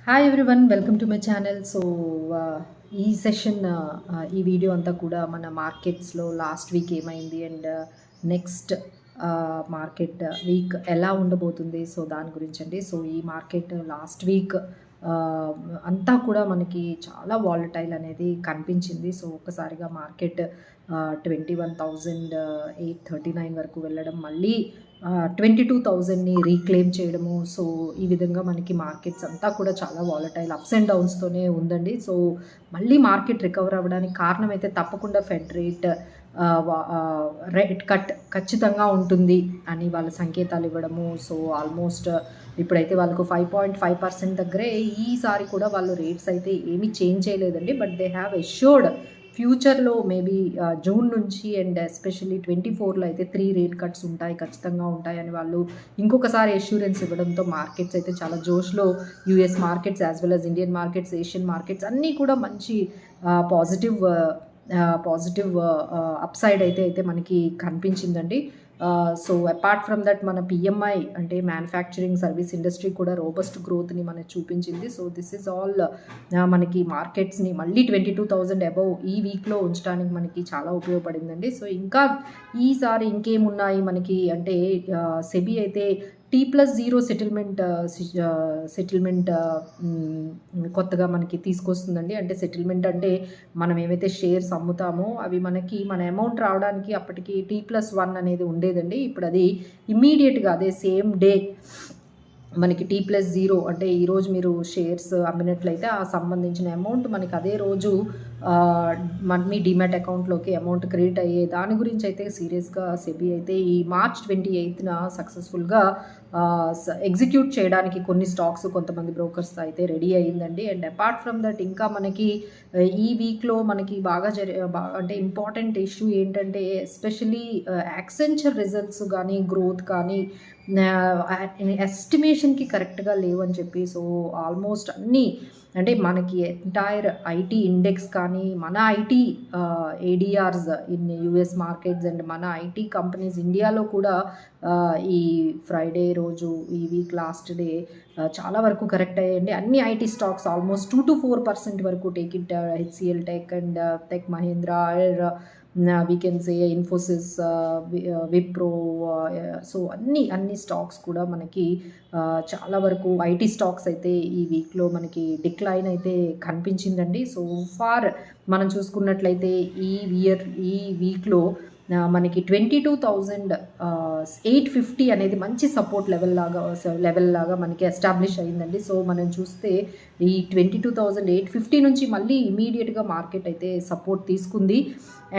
Hi everyone, welcome to my channel. So ఈ session ఈ video అంతా కూడా మన మార్కెట్స్లో లాస్ట్ వీక్ ఏమైంది అండ్ నెక్స్ట్ మార్కెట్ వీక్ ఎలా ఉండబోతుంది, సో దాని గురించి అండి. సో ఈ మార్కెట్ లాస్ట్ వీక్ అంతా కూడా మనకి చాలా వాలటైల్ అనేది కనిపించింది. సో ఒక్కసారిగా మార్కెట్ 21,839 వరకు వెళ్ళడం, మళ్ళీ 22,000ని రీక్లెయిమ్ చేయడము. సో ఈ విధంగా మనకి మార్కెట్స్ అంతా కూడా చాలా వాలటైల్ అప్స్ అండ్ డౌన్స్తోనే ఉందండి. సో మళ్ళీ మార్కెట్ రికవర్ అవ్వడానికి కారణం అయితే తప్పకుండా ఫెడ్ రేట్ కట్ ఖచ్చితంగా ఉంటుంది అని వాళ్ళ సంకేతాలు ఇవ్వడము. సో ఆల్మోస్ట్ ఇప్పుడైతే వాళ్ళకు 5.5% దగ్గరే ఈసారి కూడా వాళ్ళు రేట్స్ అయితే ఏమీ చేంజ్ చేయలేదండి. బట్ దే హ్యావ్ ఎష్యూర్డ్ ఫ్యూచర్లో మేబీ జూన్ నుంచి అండ్ ఎస్పెషల్లీ 24లో అయితే 3 రేట్ కట్స్ ఉంటాయి, ఖచ్చితంగా ఉంటాయి అని వాళ్ళు ఇంకొకసారి ఎష్యూరెన్స్ ఇవ్వడంతో మార్కెట్స్ అయితే చాలా జోష్లో, US markets as well as Indian markets, Asian markets అన్నీ కూడా మంచి పాజిటివ్ అప్సైడ్ అయితే మనకి కనిపించిందండి. సో అపార్ట్ ఫ్రమ్ దట్ మన పిఎంఐ అంటే మ్యానుఫ్యాక్చరింగ్ సర్వీస్ ఇండస్ట్రీ కూడా రోబస్ట్ గ్రోత్ని మనకు చూపించింది. సో దిస్ ఈజ్ ఆల్ మనకి మార్కెట్స్ని మళ్ళీ 22,000 అబవ్ ఈ వీక్లో ఉంచడానికి మనకి చాలా ఉపయోగపడిందండి. సో ఇంకా ఈసారి ఇంకేమున్నాయి మనకి అంటే సెబీ అయితే T+0 సెటిల్మెంట్ కొత్తగా మనకి తీసుకొస్తుందండి. అంటే సెటిల్మెంట్ అంటే మనం ఏవైతే షేర్స్ అమ్ముతామో అవి మనకి మన అమౌంట్ రావడానికి అప్పటికి T+1 అనేది ఉండేదండి. ఇప్పుడు అది ఇమ్మీడియట్గా అదే సేమ్ డే మనకి T+0 అంటే ఈరోజు మీరు షేర్స్ అమ్మినట్లయితే ఆ సంబంధించిన అమౌంట్ మనకి అదే రోజు మీ డిమాట్ అకౌంట్లోకి అమౌంట్ క్రెడిట్ అయ్యే దాని గురించి అయితే సీరియస్గా సెబీ అయితే ఈ మార్చ్ 28న సక్సెస్ఫుల్గా ఎగ్జిక్యూట్ చేయడానికి కొన్ని స్టాక్స్ కొంతమంది బ్రోకర్స్ అయితే రెడీ అయ్యిందండి. అండ్ అపార్ట్ ఫ్రమ్ దట్ ఇంకా మనకి ఈ వీక్లో మనకి బాగా అంటే ఇంపార్టెంట్ ఇష్యూ ఏంటంటే ఎస్పెషలీ యాక్సెంచర్ రిజల్ట్స్ కానీ గ్రోత్ కానీ ఎస్టిమేషన్కి కరెక్ట్గా లేవని చెప్పి, సో ఆల్మోస్ట్ అన్నీ అంటే మనకి ఎంటైర్ ఐటీ ఇండెక్స్ కానీ మన IT ADRs in US markets and మన ఐటీ కంపెనీస్ ఇండియాలో కూడా ఈ ఫ్రైడే రోజు ఈ వీక్ లాస్ట్ డే చాలా వరకు కరెక్ట్ అయ్యాయండి. అన్ని ఐటీ స్టాక్స్ ఆల్మోస్ట్ 2 to 4% వరకు take it HCl tech and tech Mahindra, we can say Infosys, Wipro, so అన్ని స్టాక్స్ కూడా మనకి చాలా వరకు ఐటీ స్టాక్స్ అయితే ఈ వీక్లో మనకి డిక్లైన్ అయితే కనిపించిందండి. సో ఫార్ మనం చూసుకున్నట్లయితే ఈ వీక్లో మనకి 22,850 అనేది మంచి సపోర్ట్ లెవెల్ లాగా మనకి ఎస్టాబ్లిష్ అయిందండి. సో మనం చూస్తే ఈ 22,850 నుంచి మళ్ళీ ఇమీడియట్గా మార్కెట్ అయితే సపోర్ట్ తీసుకుంది.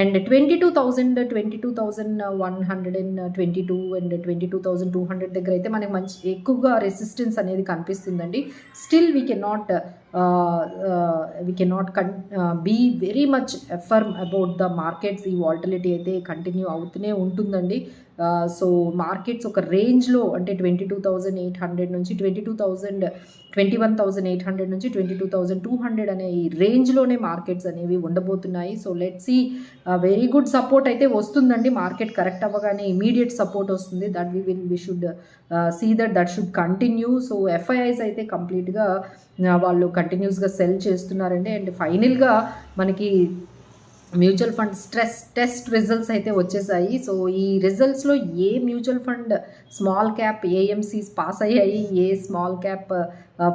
అండ్ 22,000, 22,122 అండ్ 22,200 దగ్గర అయితే మనకి మంచి ఎక్కువగా రెసిస్టెన్స్ అనేది కనిపిస్తుందండి. Still we cannot be very much affirm about the markets. ఈ వాలటిలిటీ అయితే కంటిన్యూ అవుతూనే ఉంటుందండి. సో మార్కెట్స్ ఒక రేంజ్లో అంటే 22,800 నుంచి 21,800 నుంచి 22,200 అనే ఈ రేంజ్లోనే మార్కెట్స్ అనేవి ఉండబోతున్నాయి. So let's see, very good support అయితే వస్తుందండి. మార్కెట్ కరెక్ట్ అవ్వగానే ఇమీడియట్ సపోర్ట్ వస్తుంది. That we should see that should continue. So FIIs అయితే కంప్లీట్గా వాళ్ళు కంటిన్యూస్గా సెల్ చేస్తున్నారండి. అండ్ ఫైనల్గా మనకి mutual fund stress test results అయితే వచ్చేసాయి. సో ఈ రిజల్ట్స్లో ఏ mutual fund small cap AMCs pass అయ్యాయి, ఏ స్మాల్ క్యాప్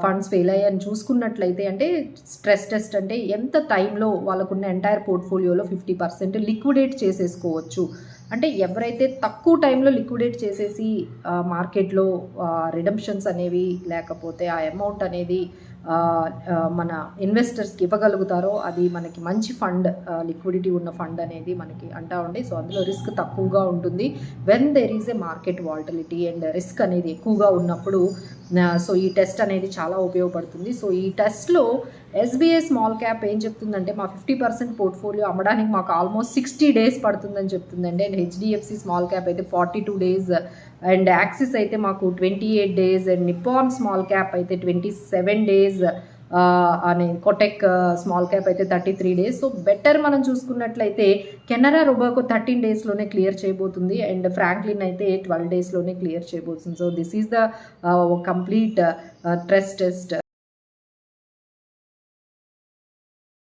ఫండ్స్ ఫెయిల్ అయ్యాయని చూసుకున్నట్లయితే అంటే స్ట్రెస్ టెస్ట్ అంటే ఎంత టైంలో వాళ్ళకున్న ఎంటైర్ పోర్ట్ఫోలియోలో 50% లిక్విడేట్ చేసేసుకోవచ్చు. అంటే ఎవరైతే తక్కువ టైంలో లిక్విడేట్ చేసేసి మార్కెట్లో రిడమ్షన్స్ అనేవి లేకపోతే ఆ అమౌంట్ అనేది మన ఇన్వెస్టర్స్కి ఇవ్వగలుగుతారో అది మనకి మంచి ఫండ్, లిక్విడిటీ ఉన్న ఫండ్ అనేది మనకి అంటా ఉండి. సో అందులో రిస్క్ తక్కువగా ఉంటుంది. When there is a market volatility and risk అనేది ఎక్కువగా ఉన్నప్పుడు సో ఈ టెస్ట్ అనేది చాలా ఉపయోగపడుతుంది. సో ఈ టెస్ట్లో ఎస్బీఐ స్మాల్ క్యాప్ ఏం చెప్తుందంటే మా 50% పోర్ట్ఫోలియో అమ్మడానికి మాకు ఆల్మోస్ట్ 60 days పడుతుందని చెప్తుందండి. అండ్ హెచ్డిఎఫ్సి స్మాల్ క్యాప్ అయితే 42 days అండ్ యాక్సిస్ అయితే మాకు 28 days and Nippon small cap అయితే 27 days అని కోటెక్ స్మాల్ క్యాప్ అయితే 33 days. సో బెటర్ మనం చూసుకున్నట్లయితే కెనరా రోబాకో 13 daysలోనే క్లియర్ చేయబోతుంది అండ్ ఫ్రాంక్లిన్ అయితే 12 daysలోనే క్లియర్ చేయబోతుంది. So this is the complete stress test